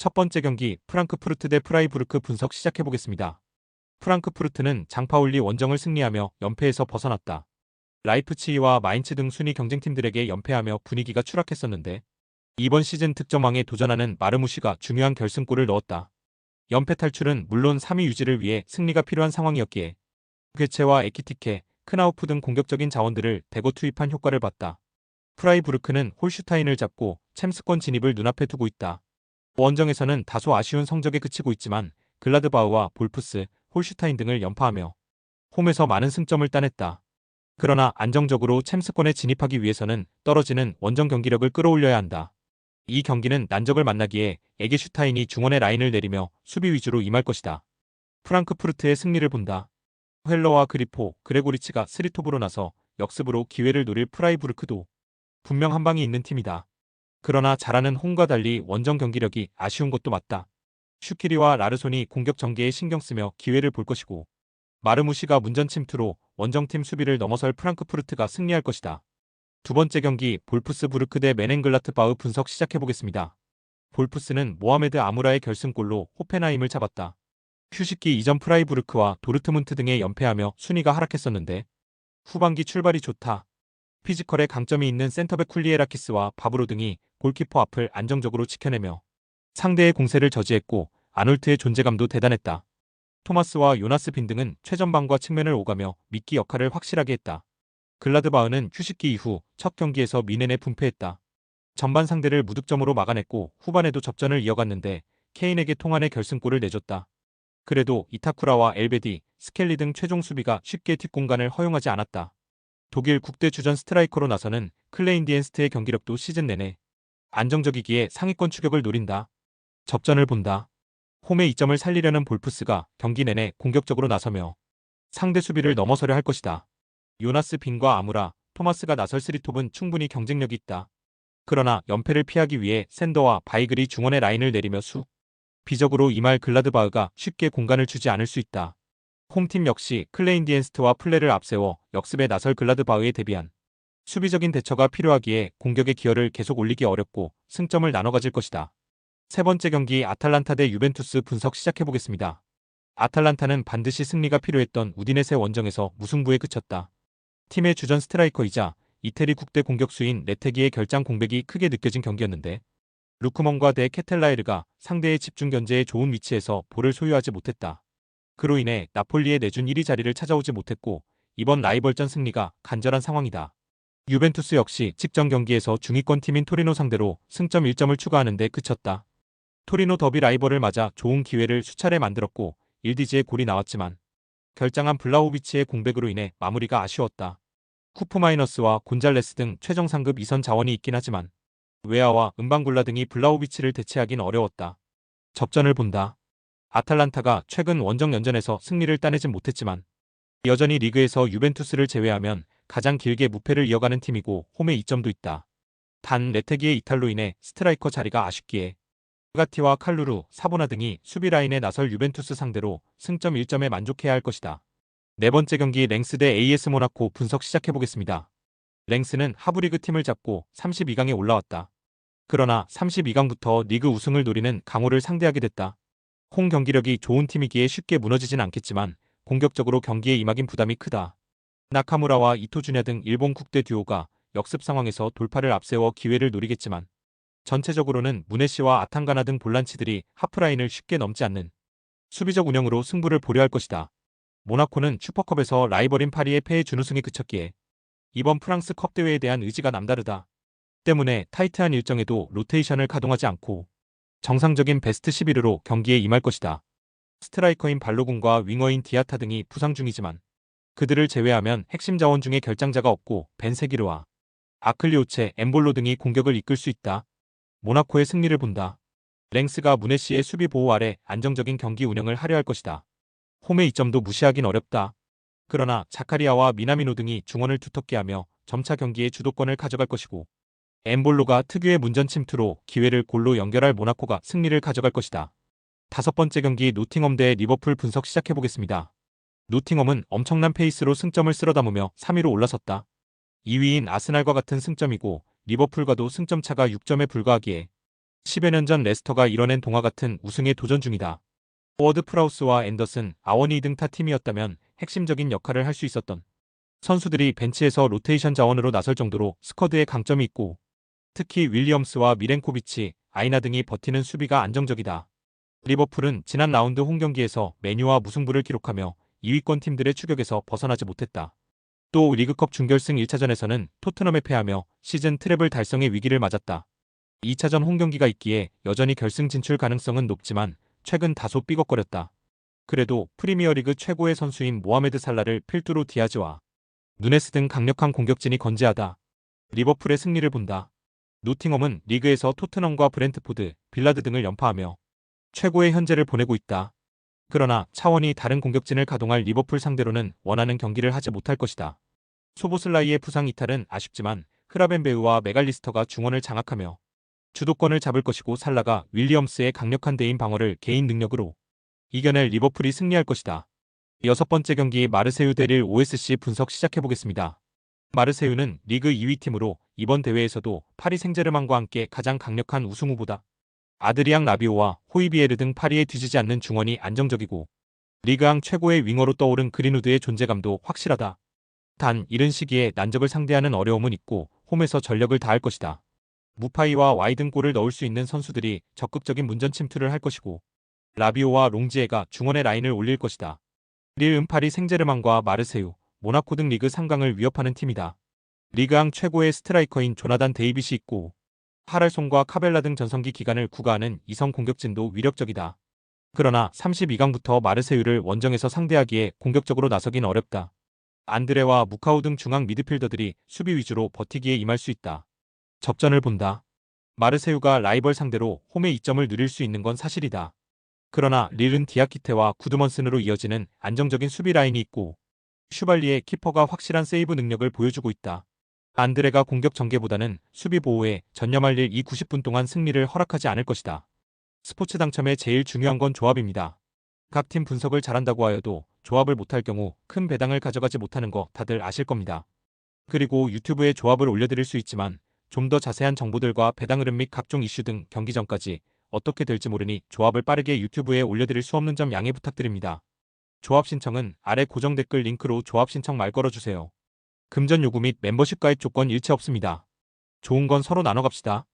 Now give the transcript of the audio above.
첫 번째 경기 프랑크푸르트 대 프라이부르크 분석 시작해보겠습니다. 프랑크푸르트는 장파울리 원정을 승리하며 연패에서 벗어났다. 라이프치히와 마인츠 등 순위 경쟁팀들에게 연패하며 분위기가 추락했었는데 이번 시즌 득점왕에 도전하는 마르무시가 중요한 결승골을 넣었다. 연패 탈출은 물론 3위 유지를 위해 승리가 필요한 상황이었기에 괴체와 에키티케, 크나우프 등 공격적인 자원들을 대거 투입한 효과를 봤다. 프라이부르크는 홀슈타인을 잡고 챔스권 진입을 눈앞에 두고 있다. 원정에서는 다소 아쉬운 성적에 그치고 있지만 글라드바흐와 볼프스, 홀슈타인 등을 연파하며 홈에서 많은 승점을 따냈다. 그러나 안정적으로 챔스권에 진입하기 위해서는 떨어지는 원정 경기력을 끌어올려야 한다. 이 경기는 난적을 만나기에 에게슈타인이 중원의 라인을 내리며 수비 위주로 임할 것이다. 프랑크푸르트의 승리를 본다. 헬러와 그리포, 그레고리치가 스리톱으로 나서 역습으로 기회를 노릴 프라이부르크도 분명 한방이 있는 팀이다. 그러나 잘하는 홈과 달리 원정 경기력이 아쉬운 것도 맞다. 슈키리와 라르손이 공격 전개에 신경 쓰며 기회를 볼 것이고 마르무시가 문전 침투로 원정팀 수비를 넘어설 프랑크푸르트가 승리할 것이다. 두 번째 경기 볼프스부르크 대 메넨글라트바흐 분석 시작해보겠습니다. 볼프스는 모하메드 아무라의 결승골로 호펜하임을 잡았다. 휴식기 이전 프라이부르크와 도르트문트 등에 연패하며 순위가 하락했었는데 후반기 출발이 좋다. 피지컬에 강점이 있는 센터백 쿨리에라키스와 바브로 등이 골키퍼 앞을 안정적으로 지켜내며 상대의 공세를 저지했고 아놀트의 존재감도 대단했다. 토마스와 요나스 빈 등은 최전방과 측면을 오가며 미끼 역할을 확실하게 했다. 글라드바흐는 휴식기 이후 첫 경기에서 미넨에 분패했다. 전반 상대를 무득점으로 막아냈고 후반에도 접전을 이어갔는데 케인에게 통안의 결승골을 내줬다. 그래도 이타쿠라와 엘베디, 스켈리 등 최종 수비가 쉽게 뒷공간을 허용하지 않았다. 독일 국대 주전 스트라이커로 나서는 클레인디엔스트의 경기력도 시즌 내내 안정적이기에 상위권 추격을 노린다. 접전을 본다. 홈의 이점을 살리려는 볼프스가 경기 내내 공격적으로 나서며 상대 수비를 넘어서려 할 것이다. 요나스 빈과 아무라, 토마스가 나설 스리톱은 충분히 경쟁력이 있다. 그러나 연패를 피하기 위해 샌더와 바이글이 중원의 라인을 내리며 비적으로 임할 글라드바흐가 쉽게 공간을 주지 않을 수 있다. 홈팀 역시 클레인디엔스트와 플레를 앞세워 역습에 나설 글라드바흐에 대비한 수비적인 대처가 필요하기에 공격의 기여를 계속 올리기 어렵고 승점을 나눠 가질 것이다. 세 번째 경기 아탈란타 대 유벤투스 분석 시작해보겠습니다. 아탈란타는 반드시 승리가 필요했던 우디네세 원정에서 무승부에 그쳤다. 팀의 주전 스트라이커이자 이태리 국대 공격수인 레테기의 결장 공백이 크게 느껴진 경기였는데 루크먼과 데 케텔라에르가 상대의 집중 견제에 좋은 위치에서 볼을 소유하지 못했다. 그로 인해 나폴리의 내준 1위 자리를 찾아오지 못했고 이번 라이벌전 승리가 간절한 상황이다. 유벤투스 역시 직전 경기에서 중위권 팀인 토리노 상대로 승점 1점을 추가하는 데 그쳤다. 토리노 더비 라이벌을 맞아 좋은 기회를 수차례 만들었고 일디지의 골이 나왔지만 결장한 블라호비치의 공백으로 인해 마무리가 아쉬웠다. 쿠프마이너스와 곤잘레스 등 최정 상급 2선 자원이 있긴 하지만 웨아와 은방굴라 등이 블라호비치를 대체하긴 어려웠다. 접전을 본다. 아탈란타가 최근 원정 연전에서 승리를 따내진 못했지만 여전히 리그에서 유벤투스를 제외하면 가장 길게 무패를 이어가는 팀이고 홈에 이점도 있다. 단 레테기의 이탈로 인해 스트라이커 자리가 아쉽기에 가티와 칼루루, 사보나 등이 수비 라인에 나설 유벤투스 상대로 승점 1점에 만족해야 할 것이다. 네 번째 경기 랭스 대 AS 모나코 분석 시작해보겠습니다. 랭스는 하브리그 팀을 잡고 32강에 올라왔다. 그러나 32강부터 리그 우승을 노리는 강호를 상대하게 됐다. 홈 경기력이 좋은 팀이기에 쉽게 무너지진 않겠지만 공격적으로 경기에 임하긴 부담이 크다. 나카무라와 이토주냐 등 일본 국대 듀오가 역습 상황에서 돌파를 앞세워 기회를 노리겠지만 전체적으로는 무네시와 아탄가나 등 볼란치들이 하프라인을 쉽게 넘지 않는 수비적 운영으로 승부를 보려 할 것이다. 모나코는 슈퍼컵에서 라이벌인 파리의 패에 준우승에 그쳤기에 이번 프랑스 컵 대회에 대한 의지가 남다르다. 때문에 타이트한 일정에도 로테이션을 가동하지 않고 정상적인 베스트 11으로 경기에 임할 것이다. 스트라이커인 발로군과 윙어인 디아타 등이 부상 중이지만 그들을 제외하면 핵심 자원 중에 결장자가 없고 벤세기르와 아클리오체, 엠볼로 등이 공격을 이끌 수 있다. 모나코의 승리를 본다. 랭스가 무네시의 수비 보호 아래 안정적인 경기 운영을 하려 할 것이다. 홈의 이점도 무시하긴 어렵다. 그러나 자카리아와 미나미노 등이 중원을 두텁게 하며 점차 경기의 주도권을 가져갈 것이고 엠볼로가 특유의 문전 침투로 기회를 골로 연결할 모나코가 승리를 가져갈 것이다. 다섯 번째 경기 노팅엄 대 리버풀 분석 시작해보겠습니다. 노팅엄은 엄청난 페이스로 승점을 쓸어 담으며 3위로 올라섰다. 2위인 아스날과 같은 승점이고 리버풀과도 승점 차가 6점에 불과하기에 10여 년 전 레스터가 이뤄낸 동화 같은 우승에 도전 중이다. 워드 프라우스와 앤더슨, 아워니 등 타 팀이었다면 핵심적인 역할을 할 수 있었던 선수들이 벤치에서 로테이션 자원으로 나설 정도로 스쿼드에 강점이 있고, 특히 윌리엄스와 미렌코비치, 아이나 등이 버티는 수비가 안정적이다. 리버풀은 지난 라운드 홈 경기에서 메뉴와 무승부를 기록하며 2위권 팀들의 추격에서 벗어나지 못했다. 또 리그컵 준결승 1차전에서는 토트넘에 패하며 시즌 트래블 달성의 위기를 맞았다. 2차전 홈 경기가 있기에 여전히 결승 진출 가능성은 높지만 최근 다소 삐걱거렸다. 그래도 프리미어리그 최고의 선수인 모하메드 살라를 필두로 디아즈와 누네스 등 강력한 공격진이 건재하다. 리버풀의 승리를 본다. 노팅엄은 리그에서 토트넘과 브렌트포드, 빌라드 등을 연파하며 최고의 현재를 보내고 있다. 그러나 차원이 다른 공격진을 가동할 리버풀 상대로는 원하는 경기를 하지 못할 것이다. 소보슬라이의 부상 이탈은 아쉽지만 흐라벤베우와 메갈리스터가 중원을 장악하며 주도권을 잡을 것이고, 살라가 윌리엄스의 강력한 대인 방어를 개인 능력으로 이겨낼 리버풀이 승리할 것이다. 6번째 경기 마르세유 대릴 OSC 분석 시작해보겠습니다. 마르세유는 리그 2위 팀으로 이번 대회에서도 파리 생제르맹과 함께 가장 강력한 우승 후보다. 아드리앙 라비오와 호이비에르 등 파리에 뒤지지 않는 중원이 안정적이고, 리그앙 최고의 윙어로 떠오른 그린우드의 존재감도 확실하다. 단 이른 시기에 난적을 상대하는 어려움은 있고 홈에서 전력을 다할 것이다. 무파이와 와이 등 골을 넣을 수 있는 선수들이 적극적인 문전 침투를 할 것이고, 라비오와 롱지에가 중원의 라인을 올릴 것이다. 릴 파리 생제르맹과 마르세유, 모나코 등 리그 3강을 위협하는 팀이다. 리그앙 최고의 스트라이커인 조나단 데이빗이 있고, 하랄송과 카벨라 등 전성기 기간을 구가하는 이성 공격진도 위력적이다. 그러나 32강부터 마르세유를 원정에서 상대하기에 공격적으로 나서긴 어렵다. 안드레와 무카우 등 중앙 미드필더들이 수비 위주로 버티기에 임할 수 있다. 접전을 본다. 마르세유가 라이벌 상대로 홈의 이점을 누릴 수 있는 건 사실이다. 그러나 릴은 디아키테와 구드먼슨으로 이어지는 안정적인 수비 라인이 있고, 슈발리의 키퍼가 확실한 세이브 능력을 보여주고 있다. 안드레가 공격 전개보다는 수비 보호에 전념할 일, 이 90분 동안 승리를 허락하지 않을 것이다. 스포츠 당첨에 제일 중요한 건 조합입니다. 각 팀 분석을 잘한다고 하여도 조합을 못할 경우 큰 배당을 가져가지 못하는 거 다들 아실 겁니다. 그리고 유튜브에 조합을 올려드릴 수 있지만 좀 더 자세한 정보들과 배당 흐름 및 각종 이슈 등 경기 전까지 어떻게 될지 모르니 조합을 빠르게 유튜브에 올려드릴 수 없는 점 양해 부탁드립니다. 조합 신청은 아래 고정 댓글 링크로 조합 신청 말 걸어주세요. 금전 요구 및 멤버십 가입 조건 일체 없습니다. 좋은 건 서로 나눠 갑시다.